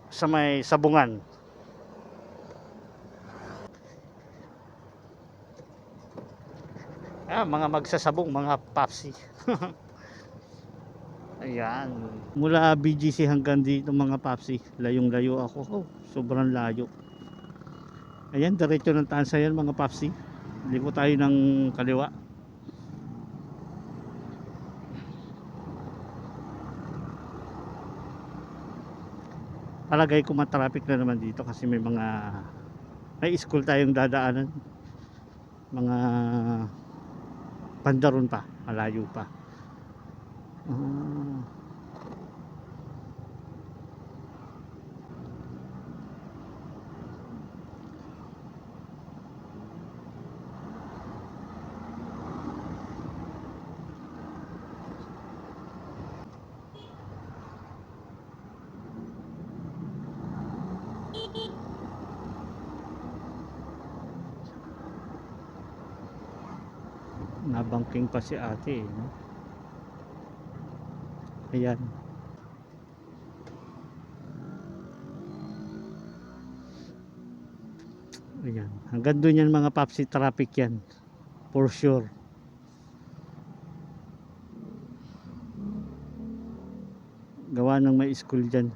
sa may sabungan. Mga magsasabong, mga papsi. Ayan. Mula BGC hanggang dito mga papsi, layong layo ako. Sobrang layo. Ayan, diretso ng tansa yan mga papsi. Liko tayo ng kaliwa. Palagay ko matraffic na naman dito kasi may school tayong dadaanan. Mga pandaron pa, malayo pa. Ah, nabangking pa si ate no? Ayan. Ayan. Hanggang doon yan mga papsi, traffic yan. For sure. Gawa ng may school dyan.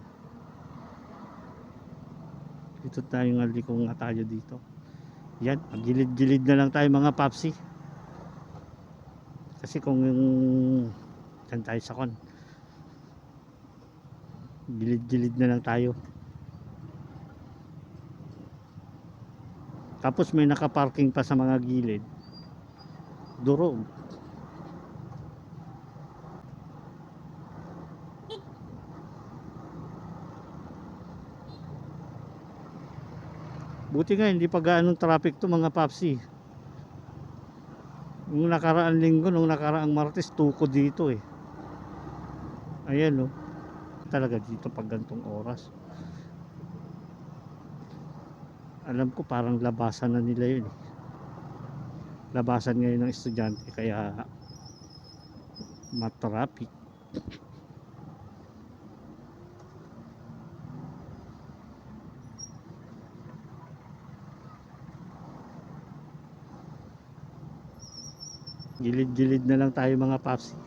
Dito tayo nga, likong nga tayo dito. Yan, gilid-gilid na lang tayo mga papsi. Kasi kung yung dyan tayo sa kon, gilid-gilid na lang tayo. Tapos may nakaparking pa sa mga gilid. Durog. Buti nga hindi pa gaanong traffic to mga papsi. Nung nakaraang linggo, nung nakaraang Martes, tuko dito eh. Ayan oh. Talaga dito pag gantong oras. Alam ko parang labasan na nila yun eh. Labasan ngayon ng estudyante kaya matraffic. Gilid-gilid na lang tayo mga paps.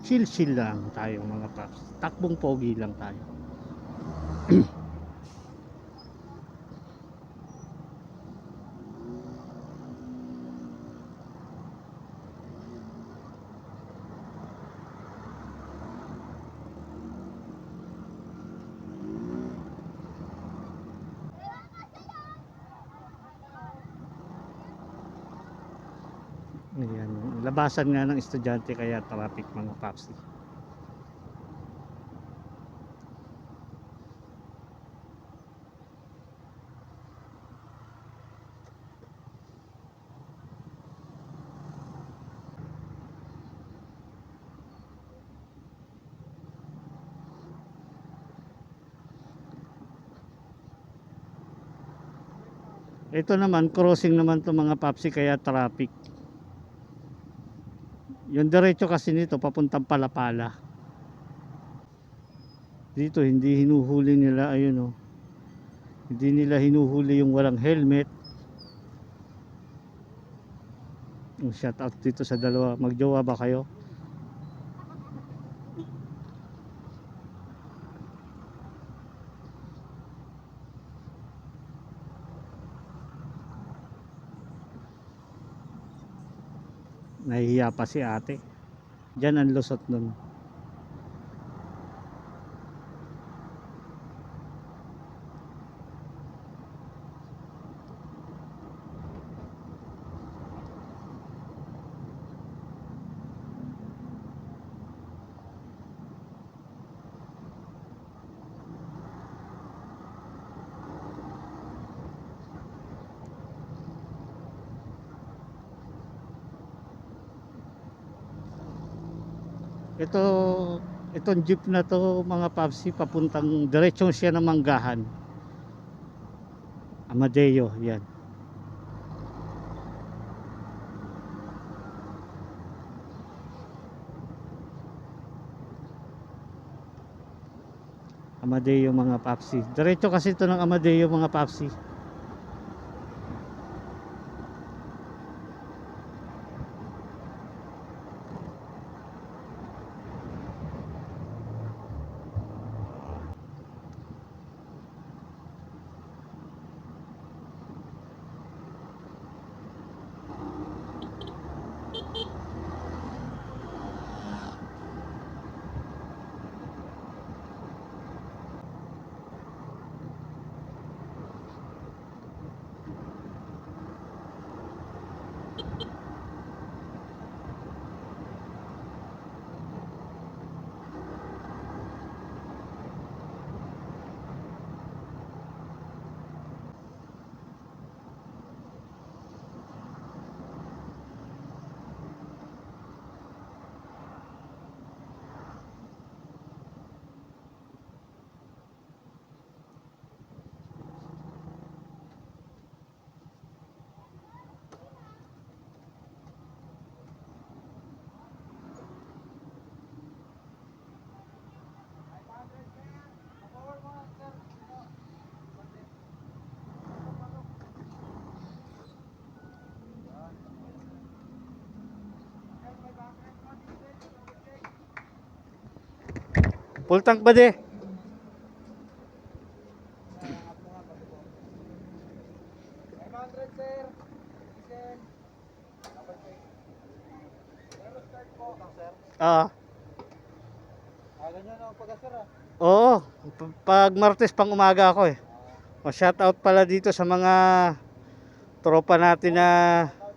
Chill-chill lang tayo mga paps. Takbong pogi lang tayo. Ayan, labasan nga ng estudyante kaya traffic mga paps. Ito naman crossing naman to mga papsi kaya traffic. Yung diretso kasi nito papuntang Palapala. Dito hindi hinuhuli nila, ayun oh. Hindi nila hinuhuli yung walang helmet. Shout out dito sa dalawa, magjowa ba kayo? Nahihiya pa si ate. Diyan ang lusot nun. Ito, itong jeep na to mga papsi papuntang diretsong siya ng Manggahan. Amadeo, yan. Amadeo mga papsi. Diretso kasi ito ng Amadeo mga papsi. Full tank ba de? 500 sir. Diesel. Double check. Pero start po lang sir. Ah, Ganyan ang pagka sir ah. oo. Pag Martes pang umaga ako eh. O shout out pala dito sa mga tropa natin na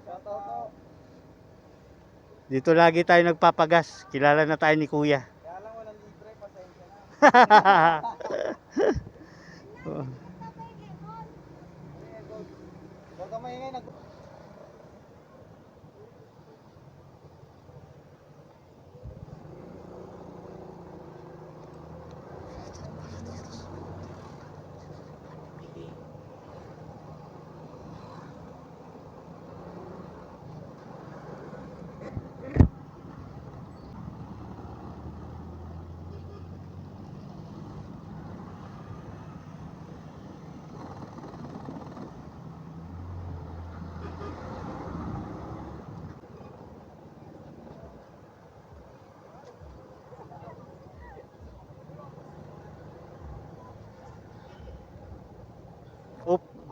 Shout out po. dito lagi tayo nagpapagas. Kilala na tayo ni Kuya. Kaya lang walang libre, pasensya na. Huwag ka maingay.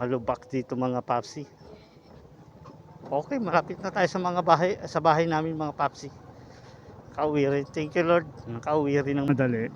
Malubak dito mga papsi. Okay, malapit na tayo sa mga bahay, sa bahay namin mga papsi. Kauwi rin. Thank you Lord. Nakauwi rin ng madali.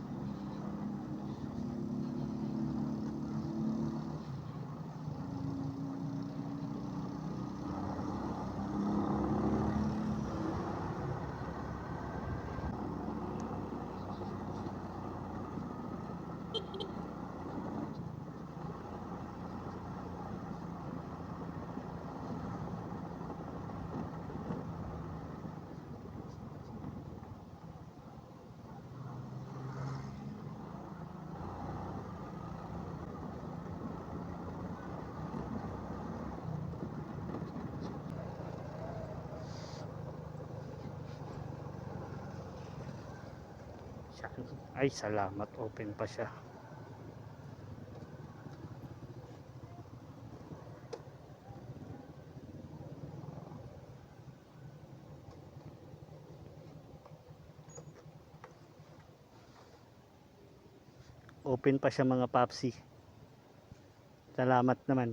Ay, salamat. Open pa siya. Open pa siya mga papsi. Salamat naman.